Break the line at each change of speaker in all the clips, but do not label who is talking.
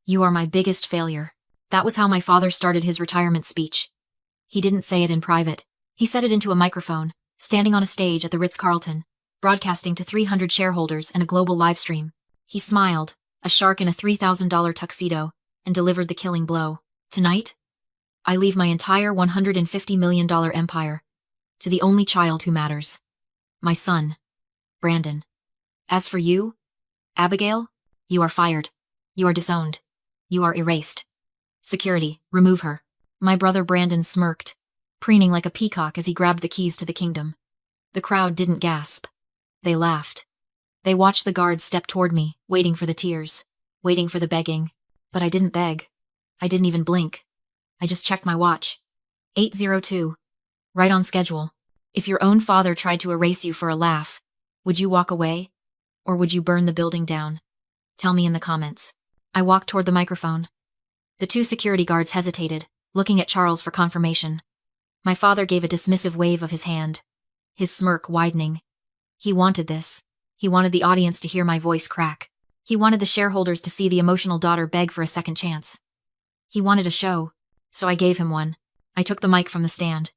You are my biggest failure. That was how my father started his retirement speech. He didn't say it in private. He said it into a microphone, standing on a stage at the Ritz-Carlton, broadcasting to 300 shareholders and a global live stream. He smiled, a shark in a $3,000 tuxedo, and delivered the killing blow. Tonight, I leave my entire $150 million empire to the only child who matters. My son, Brandon. As for you, Abigail, you are fired. You are disowned. You are erased. Security, remove her. My brother Brandon smirked, preening like a peacock as he grabbed the keys to the kingdom. The crowd didn't gasp. They laughed. They watched the guards step toward me, waiting for the tears, waiting for the begging. But I didn't beg. I didn't even blink. I just checked my watch. 8:02. Right on schedule. If your own father tried to erase you for a laugh, would you walk away? Or would you burn the building down? Tell me in the comments. I walked toward the microphone. The two security guards hesitated, looking at Charles for confirmation. My father gave a dismissive wave of his hand, his smirk widening. He wanted this. He wanted the audience to hear my voice crack. He wanted the shareholders to see the emotional daughter beg for a second chance. He wanted a show, so I gave him one. I took the mic from the stand.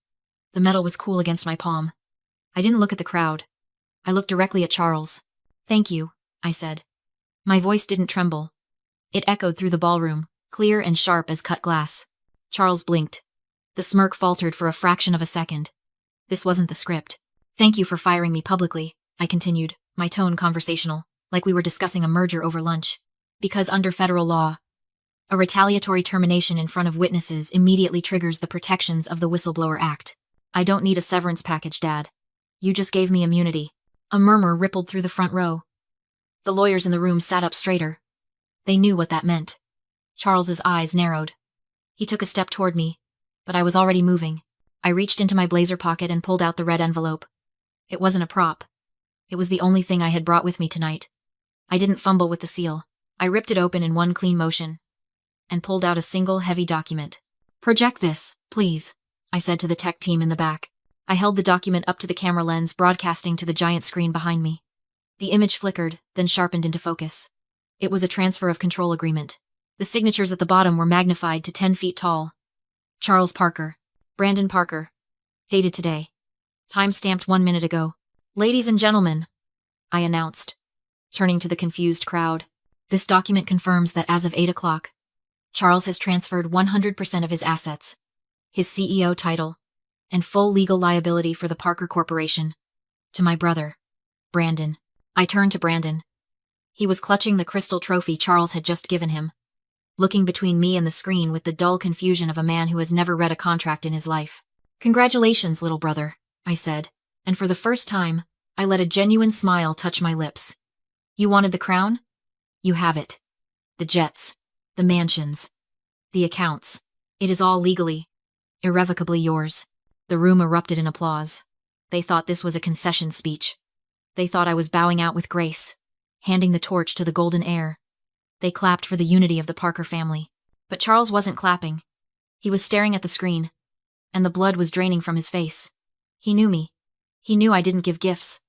The metal was cool against my palm. I didn't look at the crowd. I looked directly at Charles. Thank you, I said. My voice didn't tremble. It echoed through the ballroom, clear and sharp as cut glass. Charles blinked. The smirk faltered for a fraction of a second. This wasn't the script. Thank you for firing me publicly, I continued, my tone conversational, like we were discussing a merger over lunch. Because under federal law, a retaliatory termination in front of witnesses immediately triggers the protections of the Whistleblower Act. I don't need a severance package, Dad. You just gave me immunity. A murmur rippled through the front row. The lawyers in the room sat up straighter. They knew what that meant. Charles's eyes narrowed. He took a step toward me, but I was already moving. I reached into my blazer pocket and pulled out the red envelope. It wasn't a prop. It was the only thing I had brought with me tonight. I didn't fumble with the seal. I ripped it open in one clean motion and pulled out a single heavy document. Project this, please, I said to the tech team in the back. I held the document up to the camera lens, broadcasting to the giant screen behind me. The image flickered, then sharpened into focus. It was a transfer of control agreement. The signatures at the bottom were magnified to 10 feet tall. Charles Parker. Brandon Parker. Dated today. Time stamped 1 minute ago. Ladies and gentlemen, I announced, turning to the confused crowd. This document confirms that as of 8 o'clock, Charles has transferred 100% of his assets, his CEO title, and full legal liability for the Parker Corporation, to my brother, Brandon. I turned to Brandon. He was clutching the crystal trophy Charles had just given him, looking between me and the screen with the dull confusion of a man who has never read a contract in his life. Congratulations, little brother, I said, and for the first time, I let a genuine smile touch my lips. You wanted the crown? You have it. The jets, the mansions, the accounts. It is all legally, irrevocably yours. The room erupted in applause. They thought this was a concession speech. They thought I was bowing out with grace, handing the torch to the golden heir. They clapped for the unity of the Parker family. But Charles wasn't clapping. He was staring at the screen, and the blood was draining from his face. He knew me. He knew I didn't give gifts.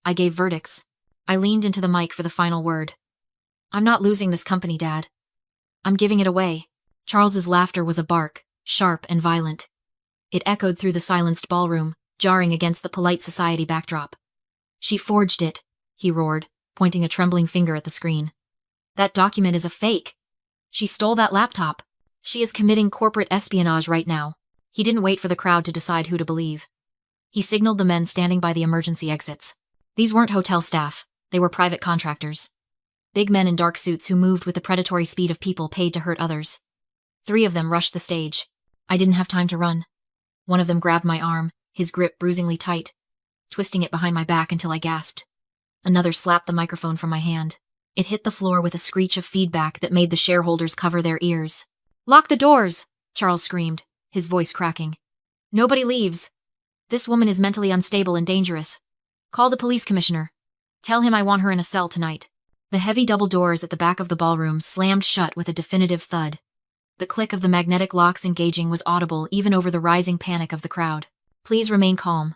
I gave verdicts. I leaned into the mic for the final word. I'm not losing this company, Dad. I'm giving it away. Charles's laughter was a bark, sharp and violent. It echoed through the silenced ballroom, jarring against the polite society backdrop. She forged it, he roared, pointing a trembling finger at the screen. That document is a fake. She stole that laptop. She is committing corporate espionage right now. He didn't wait for the crowd to decide who to believe. He signaled the men standing by the emergency exits. These weren't hotel staff. They were private contractors. Big men in dark suits who moved with the predatory speed of people paid to hurt others. 3 of them rushed the stage. I didn't have time to run. One of them grabbed my arm, his grip bruisingly tight, twisting it behind my back until I gasped. Another slapped the microphone from my hand. It hit the floor with a screech of feedback that made the shareholders cover their ears. Lock the doors, Charles screamed, his voice cracking. Nobody leaves. This woman is mentally unstable and dangerous. Call the police commissioner. Tell him I want her in a cell tonight. The heavy double doors at the back of the ballroom slammed shut with a definitive thud. The click of the magnetic locks engaging was audible even over the rising panic of the crowd. Please remain calm,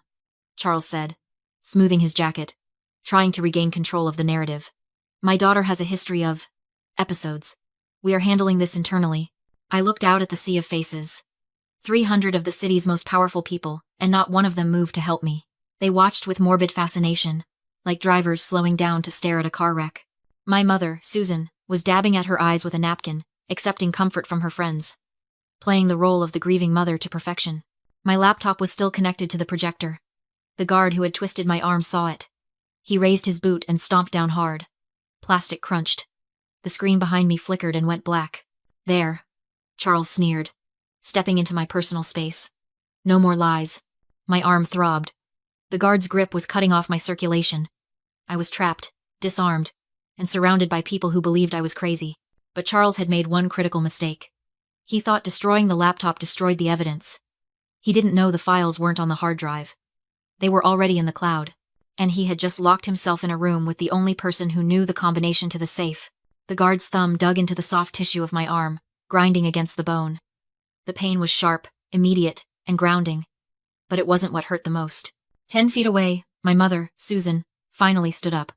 Charles said, smoothing his jacket, trying to regain control of the narrative. My daughter has a history of episodes. We are handling this internally. I looked out at the sea of faces. 300 of the city's most powerful people, and not one of them moved to help me. They watched with morbid fascination, like drivers slowing down to stare at a car wreck. My mother, Susan, was dabbing at her eyes with a napkin, accepting comfort from her friends, playing the role of the grieving mother to perfection. My laptop was still connected to the projector. The guard who had twisted my arm saw it. He raised his boot and stomped down hard. Plastic crunched. The screen behind me flickered and went black. There, Charles sneered, stepping into my personal space. No more lies. My arm throbbed. The guard's grip was cutting off my circulation. I was trapped, disarmed, and surrounded by people who believed I was crazy. But Charles had made one critical mistake. He thought destroying the laptop destroyed the evidence. He didn't know the files weren't on the hard drive. They were already in the cloud, and he had just locked himself in a room with the only person who knew the combination to the safe. The guard's thumb dug into the soft tissue of my arm, grinding against the bone. The pain was sharp, immediate, and grounding. But it wasn't what hurt the most. 10 feet away, my mother, Susan, finally stood up.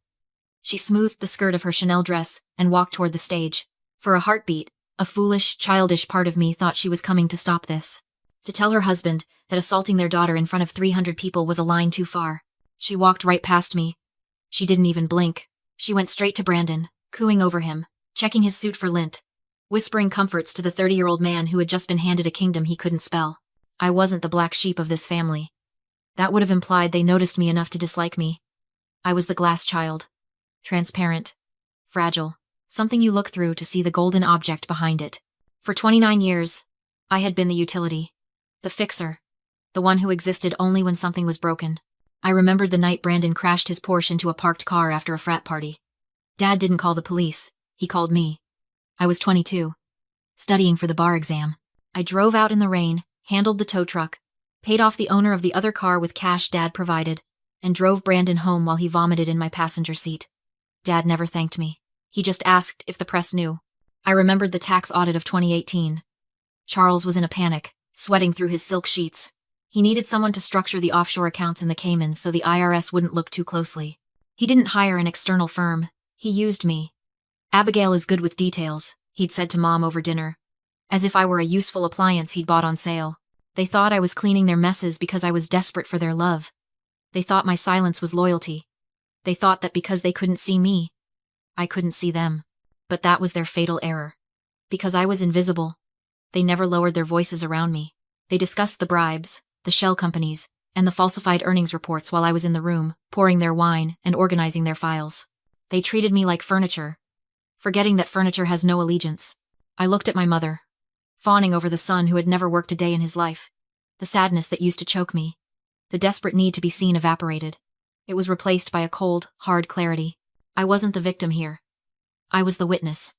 She smoothed the skirt of her Chanel dress and walked toward the stage. For a heartbeat, a foolish, childish part of me thought she was coming to stop this. To tell her husband that assaulting their daughter in front of 300 people was a line too far. She walked right past me. She didn't even blink. She went straight to Brandon, cooing over him, checking his suit for lint, whispering comforts to the 30-year-old man who had just been handed a kingdom he couldn't spell. I wasn't the black sheep of this family. That would have implied they noticed me enough to dislike me. I was the glass child. Transparent. Fragile. Something you look through to see the golden object behind it. For 29 years, I had been the utility. The fixer. The one who existed only when something was broken. I remembered the night Brandon crashed his Porsche into a parked car after a frat party. Dad didn't call the police. He called me. I was 22. Studying for the bar exam. I drove out in the rain, handled the tow truck, paid off the owner of the other car with cash Dad provided, and drove Brandon home while he vomited in my passenger seat. Dad never thanked me. He just asked if the press knew. I remembered the tax audit of 2018. Charles was in a panic, sweating through his silk sheets. He needed someone to structure the offshore accounts in the Caymans so the IRS wouldn't look too closely. He didn't hire an external firm. He used me. Abigail is good with details, he'd said to Mom over dinner. As if I were a useful appliance he'd bought on sale. They thought I was cleaning their messes because I was desperate for their love. They thought my silence was loyalty. They thought that because they couldn't see me, I couldn't see them. But that was their fatal error. Because I was invisible, they never lowered their voices around me. They discussed the bribes, the shell companies, and the falsified earnings reports while I was in the room, pouring their wine and organizing their files. They treated me like furniture, forgetting that furniture has no allegiance. I looked at my mother, fawning over the son who had never worked a day in his life. The sadness that used to choke me, the desperate need to be seen evaporated. It was replaced by a cold, hard clarity. I wasn't the victim here. I was the witness.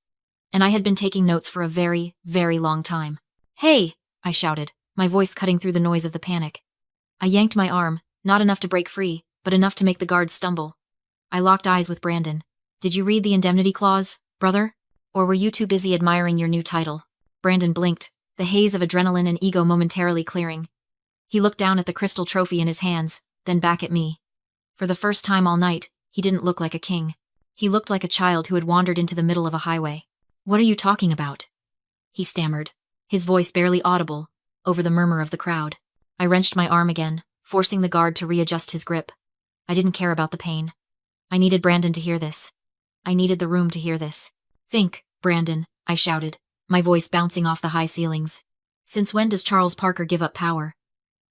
And I had been taking notes for a very, very long time. "Hey!" I shouted, my voice cutting through the noise of the panic. I yanked my arm, not enough to break free, but enough to make the guards stumble. I locked eyes with Brandon. "Did you read the indemnity clause, brother? Or were you too busy admiring your new title?" Brandon blinked, the haze of adrenaline and ego momentarily clearing. He looked down at the crystal trophy in his hands, then back at me. For the first time all night, he didn't look like a king. He looked like a child who had wandered into the middle of a highway. "What are you talking about?" he stammered, his voice barely audible, over the murmur of the crowd. I wrenched my arm again, forcing the guard to readjust his grip. I didn't care about the pain. I needed Brandon to hear this. I needed the room to hear this. "Think, Brandon," I shouted, my voice bouncing off the high ceilings. "Since when does Charles Parker give up power?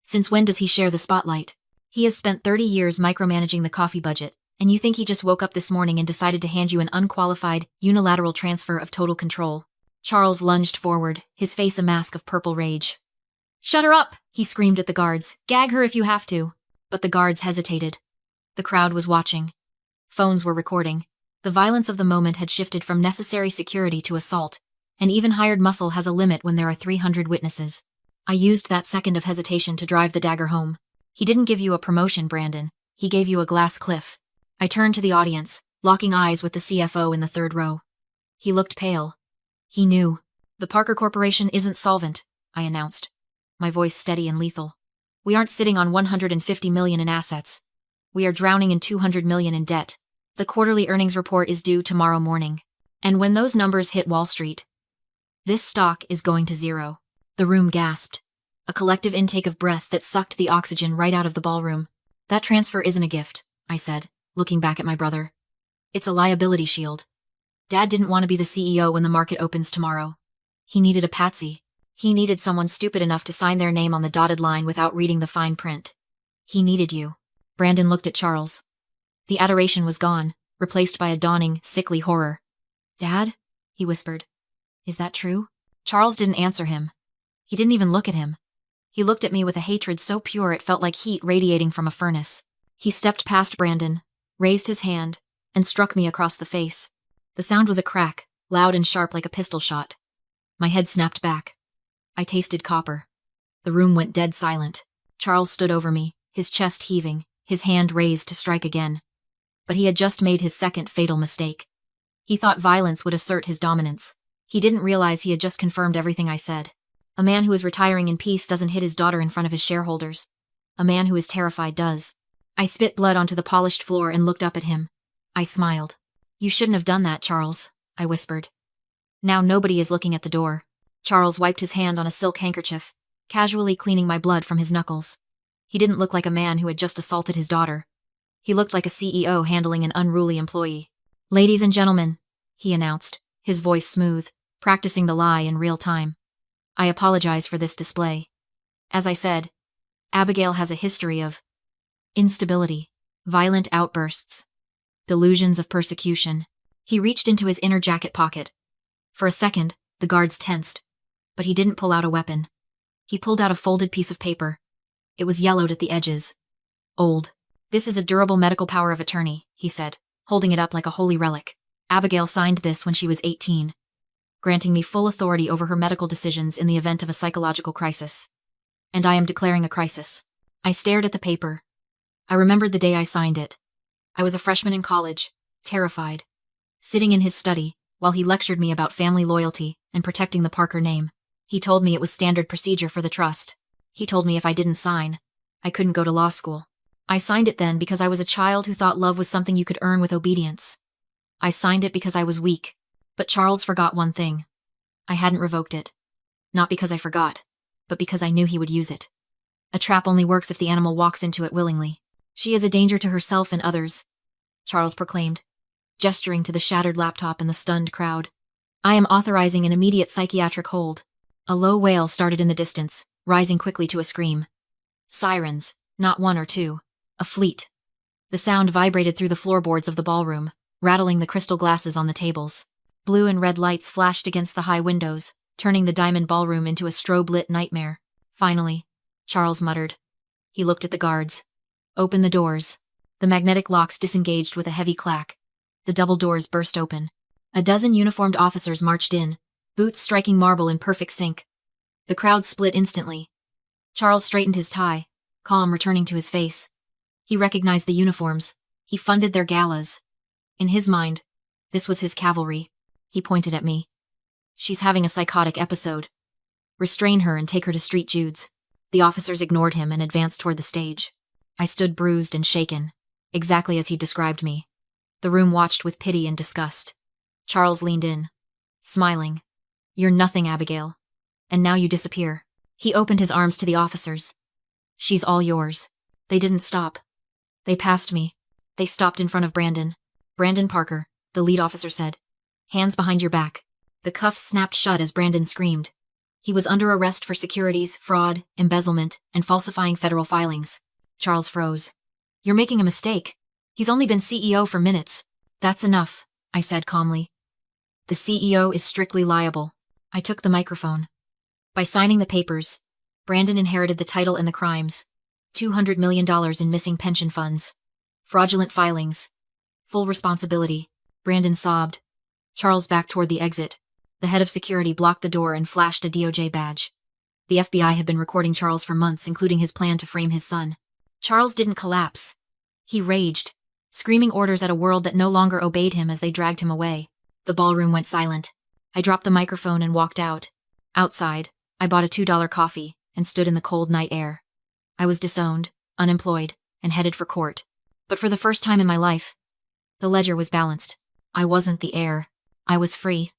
Since when does he share the spotlight? He has spent 30 years micromanaging the coffee budget, and you think he just woke up this morning and decided to hand you an unqualified, unilateral transfer of total control?" Charles lunged forward, his face a mask of purple rage. "Shut her up!" he screamed at the guards. "Gag her if you have to." But the guards hesitated. The crowd was watching. Phones were recording. The violence of the moment had shifted from necessary security to assault, and even hired muscle has a limit when there are 300 witnesses. I used that second of hesitation to drive the dagger home. "He didn't give you a promotion, Brandon. He gave you a glass cliff." I turned to the audience, locking eyes with the CFO in the third row. He looked pale. He knew. "The Parker Corporation isn't solvent," I announced, my voice steady and lethal. "We aren't sitting on $150 million in assets. We are drowning in $200 million in debt. The quarterly earnings report is due tomorrow morning. And when those numbers hit Wall Street, This stock is going to zero. The room gasped. A collective intake of breath that sucked the oxygen right out of the ballroom. That transfer isn't a gift, I said, looking back at my brother. It's a liability shield. Dad didn't want to be the CEO when the market opens tomorrow. He needed a patsy. He needed someone stupid enough to sign their name on the dotted line without reading the fine print. He needed you. Brandon looked at Charles. The adoration was gone, replaced by a dawning, sickly horror. Dad? He whispered. Is that true? Charles didn't answer him. He didn't even look at him. He looked at me with a hatred so pure it felt like heat radiating from a furnace. He stepped past Brandon, raised his hand, and struck me across the face. The sound was a crack, loud and sharp like a pistol shot. My head snapped back. I tasted copper. The room went dead silent. Charles stood over me, his chest heaving, his hand raised to strike again. But he had just made his second fatal mistake. He thought violence would assert his dominance. He didn't realize he had just confirmed everything I said. A man who is retiring in peace doesn't hit his daughter in front of his shareholders. A man who is terrified does. I spit blood onto the polished floor and looked up at him. I smiled. You shouldn't have done that, Charles, I whispered. Now nobody is looking at the door. Charles wiped his hand on a silk handkerchief, casually cleaning my blood from his knuckles. He didn't look like a man who had just assaulted his daughter. He looked like a CEO handling an unruly employee. Ladies and gentlemen, he announced, his voice smooth, practicing the lie in real time. I apologize for this display. As I said, Abigail has a history of instability, violent outbursts, delusions of persecution. He reached into his inner jacket pocket. For a second, the guards tensed, but he didn't pull out a weapon. He pulled out a folded piece of paper. It was yellowed at the edges. Old. This is a durable medical power of attorney, he said, holding it up like a holy relic. Abigail signed this when she was 18, granting me full authority over her medical decisions in the event of a psychological crisis. And I am declaring a crisis. I stared at the paper. I remembered the day I signed it. I was a freshman in college, terrified, sitting in his study, while he lectured me about family loyalty and protecting the Parker name. He told me it was standard procedure for the trust. He told me if I didn't sign, I couldn't go to law school. I signed it then because I was a child who thought love was something you could earn with obedience. I signed it because I was weak. But Charles forgot one thing. I hadn't revoked it. Not because I forgot, but because I knew he would use it. A trap only works if the animal walks into it willingly. She is a danger to herself and others, Charles proclaimed, gesturing to the shattered laptop and the stunned crowd. I am authorizing an immediate psychiatric hold. A low wail started in the distance, rising quickly to a scream. Sirens, not one or two. A fleet. The sound vibrated through the floorboards of the ballroom, rattling the crystal glasses on the tables. Blue and red lights flashed against the high windows, turning the diamond ballroom into a strobe-lit nightmare. Finally, Charles muttered. He looked at the guards. Open the doors. The magnetic locks disengaged with a heavy clack. The double doors burst open. A dozen uniformed officers marched in, boots striking marble in perfect sync. The crowd split instantly. Charles straightened his tie, calm returning to his face. He recognized the uniforms. He funded their galas. In his mind, this was his cavalry. He pointed at me. She's having a psychotic episode. Restrain her and take her to Street Jude's. The officers ignored him and advanced toward the stage. I stood bruised and shaken, exactly as he described me. The room watched with pity and disgust. Charles leaned in, smiling. You're nothing, Abigail. And now you disappear. He opened his arms to the officers. She's all yours. They didn't stop. They passed me. They stopped in front of Brandon. Brandon Parker, the lead officer said. Hands behind your back. The cuffs snapped shut as Brandon screamed. He was under arrest for securities, fraud, embezzlement, and falsifying federal filings. Charles froze. You're making a mistake. He's only been CEO for minutes. That's enough, I said calmly. The CEO is strictly liable. I took the microphone. By signing the papers, Brandon inherited the title and the crimes. $200 million in missing pension funds. Fraudulent filings. Full responsibility. Brandon sobbed. Charles backed toward the exit. The head of security blocked the door and flashed a DOJ badge. The FBI had been recording Charles for months, including his plan to frame his son. Charles didn't collapse. He raged, screaming orders at a world that no longer obeyed him as they dragged him away. The ballroom went silent. I dropped the microphone and walked out. Outside, I bought a $2 coffee and stood in the cold night air. I was disowned, unemployed, and headed for court. But for the first time in my life, the ledger was balanced. I wasn't the heir. I was free.